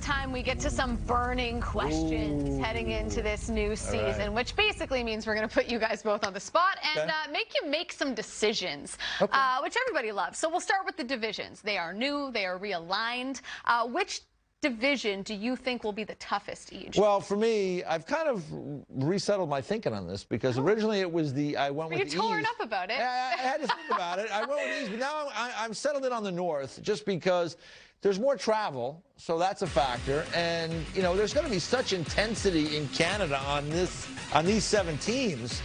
time we get to some burning questions heading into this new season, which basically means we're going to put you guys both on the spot and make you make some decisions, which everybody loves. So we'll start with the divisions. They are new. They are realigned. Which division do you think will be the toughest each? Well, for me, I've kind of resettled my thinking on this because originally it was I went with the East. You torn up about it. I had to think about it. I went with the East, but now I'm settled in on the North just because there's more travel, so that's a factor. And, you know, there's going to be such intensity in Canada on these 7 teams.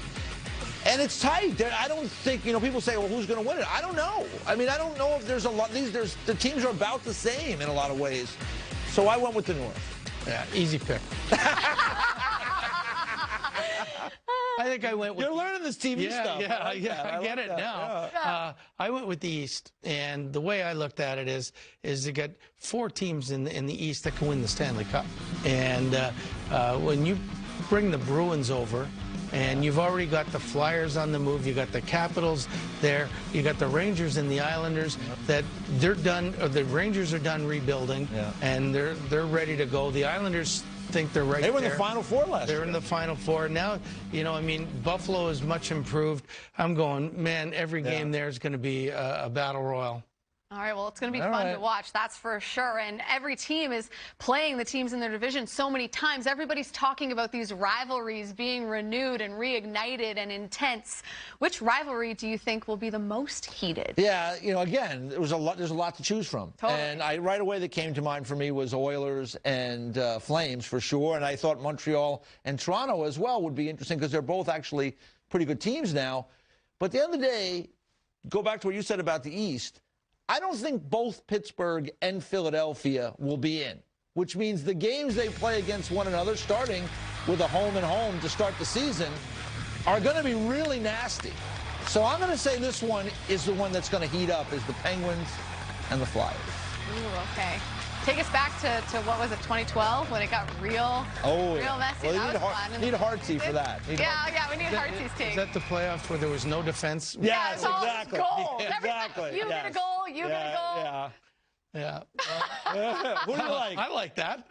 And it's tight. I don't think, you know, people say, well, who's going to win it? I don't know. I mean, I don't know if there's a lot. The teams are about the same in a lot of ways. So I went with the North. Yeah, easy pick. I think I went with... You're learning this TV stuff. Yeah, I get it now. Yeah. I went with the East, and the way I looked at it is you got 4 teams in the East that can win the Stanley Cup. And when you bring the Bruins over, and you've already got the Flyers on the move. You got the Capitals there. You got the Rangers and the Islanders that they're done. Or the Rangers are done rebuilding, and they're ready to go. The Islanders think they're right there. They were in the Final Four last year. They're in the Final Four. Now, you know, I mean, Buffalo is much improved. I'm going, man, every game there is going to be a battle royal. All right, well, it's going to be fun to watch, that's for sure. And every team is playing the teams in their division so many times. Everybody's talking about these rivalries being renewed and reignited and intense. Which rivalry do you think will be the most heated? Yeah, you know, again, there's a lot to choose from. Totally. And right away that came to mind for me was Oilers and Flames for sure. And I thought Montreal and Toronto as well would be interesting because they're both actually pretty good teams now. But at the end of the day, go back to what you said about the East. I don't think both Pittsburgh and Philadelphia will be in, which means the games they play against one another, starting with a home and home to start the season, are going to be really nasty. So I'm going to say this one is the one that's going to heat up, is the Penguins and the Flyers. Ooh, okay. Take us back to what was it, 2012, when it got real messy. Well, that was fun. Need a Heartsy for that. We need Heartsy's take. Is that the playoffs where there was no defense? Yes, it's all exactly. goals. Exactly. You get a goal, you get a goal. Yeah. What do you like? I like that.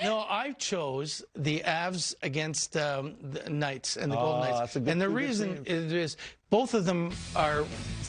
No, I chose the Avs against the Knights and the Golden Knights. And the reason is both of them are,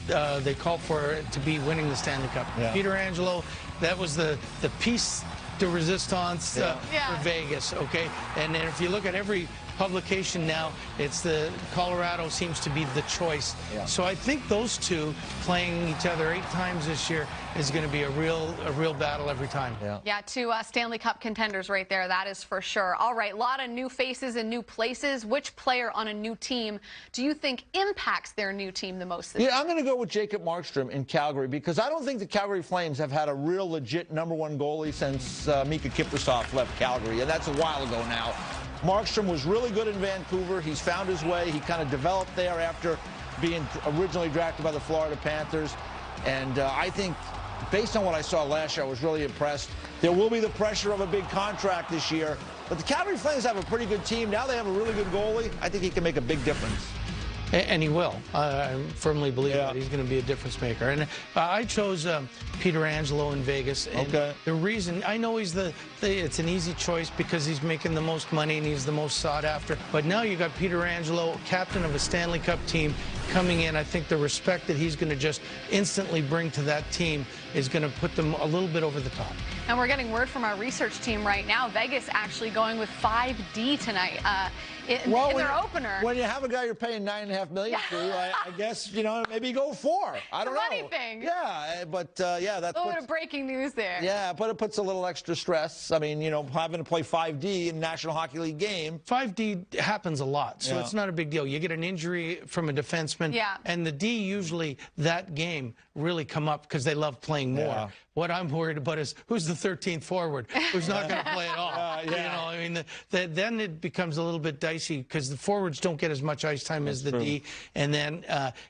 they call for it to be winning the Stanley Cup. Peter Angelo, that was the piece de resistance for Vegas, okay? And then if you look at every publication now, it's the Colorado seems to be the choice. So I think those two playing each other 8 times this year is going to be a real battle every time. Yeah, 2 Stanley Cup contenders right there, that is for sure. All right, a lot of new faces and new places. Which player on a new team do you think impacts their new team the most this year? I'm going to go with Jacob Markstrom in Calgary because I don't think the Calgary Flames have had a real legit #1 goalie since Mika Kiprusoff left Calgary, and that's a while ago now. Markstrom was really good in Vancouver. He's found his way. He kind of developed there after being originally drafted by the Florida Panthers. And I think, based on what I saw last year, I was really impressed. There will be the pressure of a big contract this year. But the Calgary Flames have a pretty good team. Now they have a really good goalie. I think he can make a big difference. And he will. I firmly believe that he's going to be a difference maker. And I chose Peter Angelo in Vegas. And the reason, I know he's it's an easy choice because he's making the most money and he's the most sought after. But now you got Peter Angelo, captain of a Stanley Cup team, coming in. I think the respect that he's going to just instantly bring to that team is going to put them a little bit over the top. And we're getting word from our research team right now. Vegas actually going with 5D tonight in their opener. When you have a guy you're paying $9.5 million to, I guess, you know, maybe go 4. I don't know. Money thing. Yeah, but that's a little bit of breaking news there. Yeah, but it puts a little extra stress. I mean, you know, having to play 5D in National Hockey League game. 5D happens a lot, so it's not a big deal. You get an injury from a defenseman, and the D usually that game really come up because they love playing more. What I'm worried about is who's the 13th forward who's not going to play at all. You know, I mean, then it becomes a little bit dicey because the forwards don't get as much ice time as the D, and then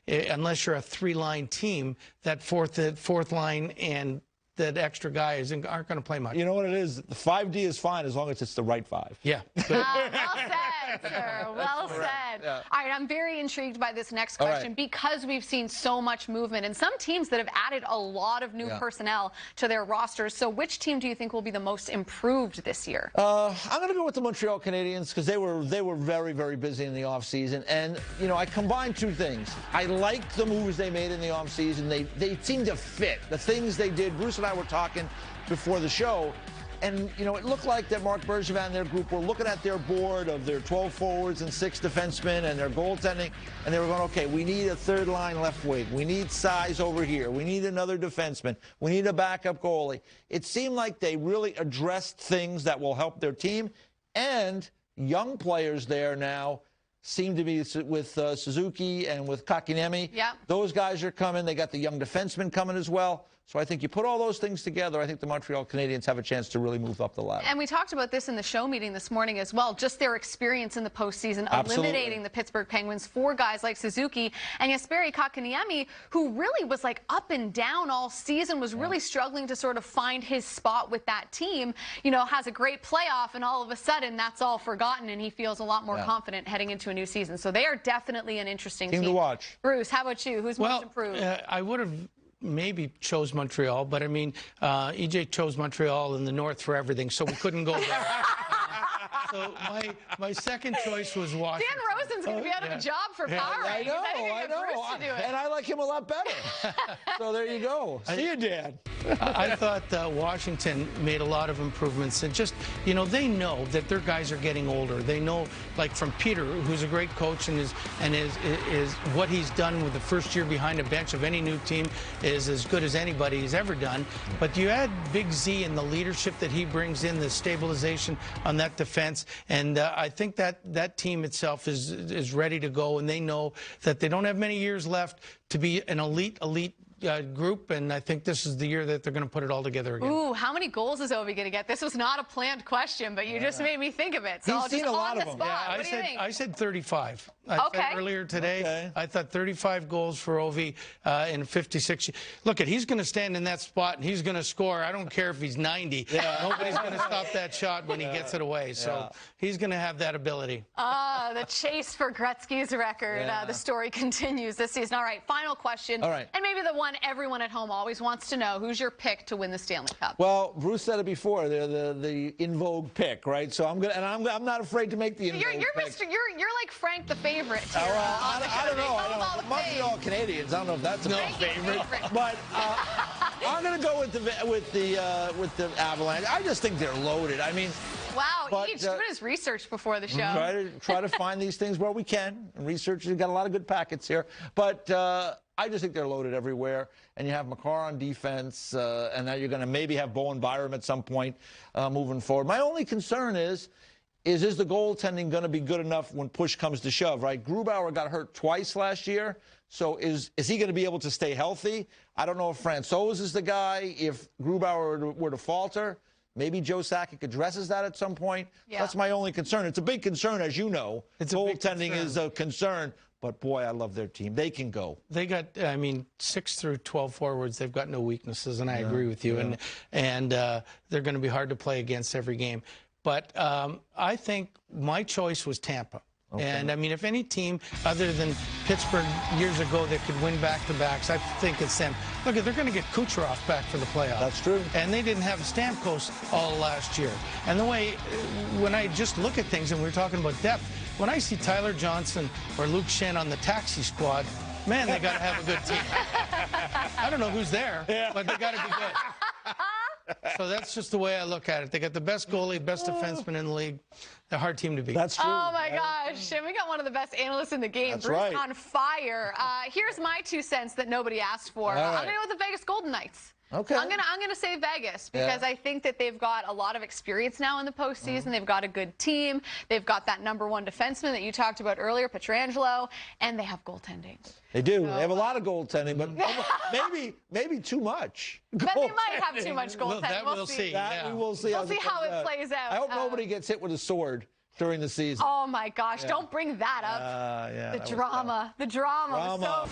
unless you're a 3-line team, that fourth line and that extra guy aren't going to play much. You know what it is? The 5D is fine as long as it's the right 5. Yeah. Well said. answer. Well said. Yeah. All right, I'm very intrigued by this next question because we've seen so much movement and some teams that have added a lot of new personnel to their rosters. So which team do you think will be the most improved this year? I'm going to go with the Montreal Canadiens because they were very, very busy in the offseason. And, you know, I combine two things. I like the moves they made in the offseason. They seem to fit. The things they did, Bruce and I were talking before the show, and, you know, it looked like that Marc Bergevin and their group were looking at their board of their 12 forwards and 6 defensemen and their goaltending, and they were going, okay, we need a third line left wing. We need size over here. We need another defenseman. We need a backup goalie. It seemed like they really addressed things that will help their team, and young players there now seem to be with Suzuki and with Kotkaniemi. Yeah. Those guys are coming. They got the young defensemen coming as well. So I think you put all those things together, I think the Montreal Canadiens have a chance to really move up the ladder. And we talked about this in the show meeting this morning as well, just their experience in the postseason, eliminating the Pittsburgh Penguins for guys like Suzuki and Jesperi Kotkaniemi, who really was like up and down all season, was really struggling to sort of find his spot with that team, you know, has a great playoff, and all of a sudden that's all forgotten, and he feels a lot more confident heading into a new season. So they are definitely an interesting team to watch. Bruce, how about you? Who's most improved? I would have maybe chose Montreal, but I mean, EJ chose Montreal in the north for everything, so we couldn't go there. So my second choice was Washington. Dan Rosen's going to be out of a job for power ratings. I know. And I like him a lot better. So there you go. See you, Dan. I thought Washington made a lot of improvements, and just, you know, they know that their guys are getting older. They know, like from Peter, who's a great coach, and is what he's done with the first year behind a bench of any new team is as good as anybody's ever done. But you add Big Z and the leadership that he brings in, the stabilization on that defense, and I think that team itself is ready to go, and they know that they don't have many years left to be an elite group, and I think this is the year that they're going to put it all together again. Ooh, how many goals is Ovi going to get? This was not a planned question, but you just made me think of it. So He's I'll seen just a lot on of the them. spot. Yeah, what do you think? I said 35. I said earlier today, I thought 35 goals for Ovi in 56. Look, he's going to stand in that spot and he's going to score. I don't care if he's 90. Nobody's going to stop that shot when he gets it away. So he's going to have that ability. The chase for Gretzky's record. The story continues this season. All right, final question. All right. And maybe the one everyone at home always wants to know. Who's your pick to win the Stanley Cup? Well, Bruce said it before. They're the in vogue pick, right? So I'm not afraid to make the in vogue pick. You're like Frank the favorite here. I don't know. Montreal Canadiens. I don't know if that's a favorite. But I'm going to go with the Avalanche. I just think they're loaded. I mean. Wow, each doing his research before the show. Try to find these things where we can. And researchers have got a lot of good packets here. But I just think they're loaded everywhere. And you have McCarr on defense, and now you're going to maybe have Bowen Byram at some point moving forward. My only concern is the goaltending going to be good enough when push comes to shove, right? Grubauer got hurt twice last year. So is he going to be able to stay healthy? I don't know if Francouz is the guy. If Grubauer were to falter, maybe Joe Sakic addresses that at some point. Yeah. That's my only concern. It's a big concern, as you know. Goaltending is a concern. But, boy, I love their team. They can go. They got, 6 through 12 forwards. They've got no weaknesses, and I agree with you. And they're going to be hard to play against every game. But I think my choice was Tampa. Okay. And, if any team other than Pittsburgh years ago that could win back-to-backs, I think it's them. Look, they're going to get Kucherov back for the playoffs. That's true. And they didn't have Stamkos all last year. And the way, when I just look at things, and we were talking about depth, when I see Tyler Johnson or Luke Shen on the taxi squad, man, they got to have a good team. I don't know who's there, but they got to be good. So that's just the way I look at it. They got the best goalie, best defenseman in the league. They're a hard team to beat. That's true. Oh, my gosh. And we got one of the best analysts in the game. That's Bruce right. on fire. Here's my 2 cents that nobody asked for. I'm going to go with the Vegas Golden Knights. Okay. I'm gonna say Vegas because I think that they've got a lot of experience now in the postseason. They've got a good team. They've got that #1 defenseman that you talked about earlier, Pietrangelo, and they have goaltending. They do. So, they have a lot of goaltending, but maybe too much. But they might have too much goaltending. We'll see. We'll see. We'll see how it plays out. I hope nobody gets hit with a sword during the season. Oh my gosh! Don't bring that up. The drama. The drama.